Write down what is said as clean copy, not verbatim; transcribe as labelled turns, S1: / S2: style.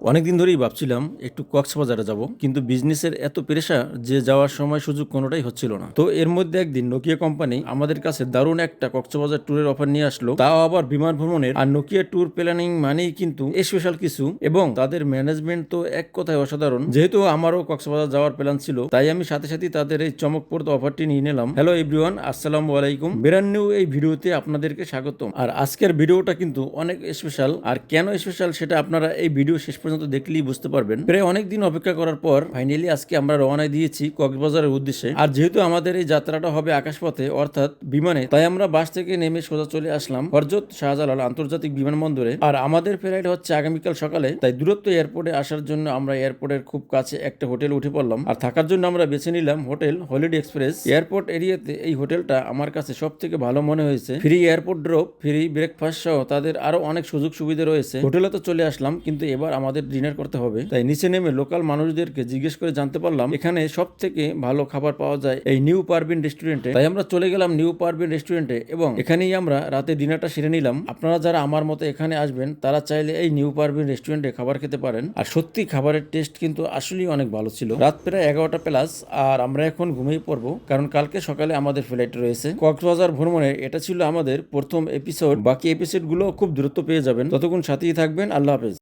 S1: অনেকদিন ধরেই ভাবছিলাম একটু কক্সবাজারে যাব, কিন্তু বিজনেসের এত প্রেশার যে যাওয়ার সময় সুযোগ কোনোটাই হচ্ছিল না। তো এর মধ্যে একদিন নোকিয়া কোম্পানি আমাদের কাছে দারুণ একটা কক্সবাজার ট্যুরের অফার নিয়ে আসলো, তাও আবার বিমান ভ্রমণের। আর নোকিয়া ট্যুর প্ল্যানিং মানেই কিন্তু স্পেশাল কিছু, এবং তাদের ম্যানেজমেন্ট তো এক কথায় অসাধারণ। যেহেতু আমারও কক্সবাজার যাওয়ার প্ল্যান ছিল, তাই আমি সাথে সাথে তাদের এই চমকপ্রদ অফারটি নিয়ে নিলাম। হ্যালো এভরিওয়ান, আসসালামু আলাইকুম। ব্র্যান্ড নিউ এই ভিডিওতে আপনাদেরকে স্বাগতম। আর আজকের ভিডিওটা কিন্তু অনেক স্পেশাল। আর কেন স্পেশাল সেটা আপনারা এই ভিডিও শেষ পর্যন্ত দেখলেই বুঝতে পারবেন। প্রায় অনেকদিন অপেক্ষা করার পর ফাইনালি আজকে আমরা রওনা দিয়েছি কক্সবাজারের উদ্দেশ্যে। আর যেহেতু আমাদের এই যাত্রাটা হবে আকাশপথে অর্থাৎ বিমানে, তাই আমরা বাস থেকে নেমে সোজা চলে আসলাম হযরত শাহজালাল আন্তর্জাতিক বিমানবন্দরে। আর আমাদের ফ্লাইট হচ্ছে আগামীকাল সকালে, তাই দূরত্ব এয়ারপোর্টে আসার জন্য আমরা এয়ারপোর্টের খুব কাছে একটা হোটেল উঠে পড়লাম। আর থাকার জন্য আমরা বেছে নিলাম হোটেল হলিডে এক্সপ্রেস। এয়ারপোর্ট এরিয়াতে এই হোটেলটা আমার কাছে সব থেকে ভালো মনে হয়েছে। Free airport drop, free breakfast সহ তাদের আরো অনেক সুযোগ সুবিধা রয়েছে। হোটেলে তো চলে আসলাম, কিন্তু এবার আমাদের ডিনার করতে হবে। তাই নিচে নেমে লোকাল মানুষদেরকে জিজ্ঞেস করে জানতে পারলাম এখানে সব থেকে ভালো খাবার পাওয়া যায় এই নিউ পারভিন রেস্টুরেন্টে। তাই আমরা চলে গেলাম নিউ পারভিন রেস্টুরেন্টে, এবং এখানেই আমরা রাতে ডিনারটা সেরে নিলাম। আপনারা যারা আমার মতো এখানে আসবেন, তারা চাইলে এই নিউ পারভিন রেস্টুরেন্টে খাবার খেতে পারেন। আর সত্যি খাবারের টেস্ট কিন্তু আসলেই অনেক ভালো ছিল। রাত প্রায় 11টা প্লাস, আর আমরা এখন ঘুমিয়ে পড়বো, কারণ কালকে সকালে আমাদের ফ্লাইট রয়েছে। কক্সবাজার ভ্রমণে এটা ছিল আমাদের প্রথম এপিসোড। বাকি এপিসোড গুলো খুব দ্রুত পেয়ে যাবেন। ততক্ষণ সাথেই থাকবেন। আল্লাহ হাফেজ।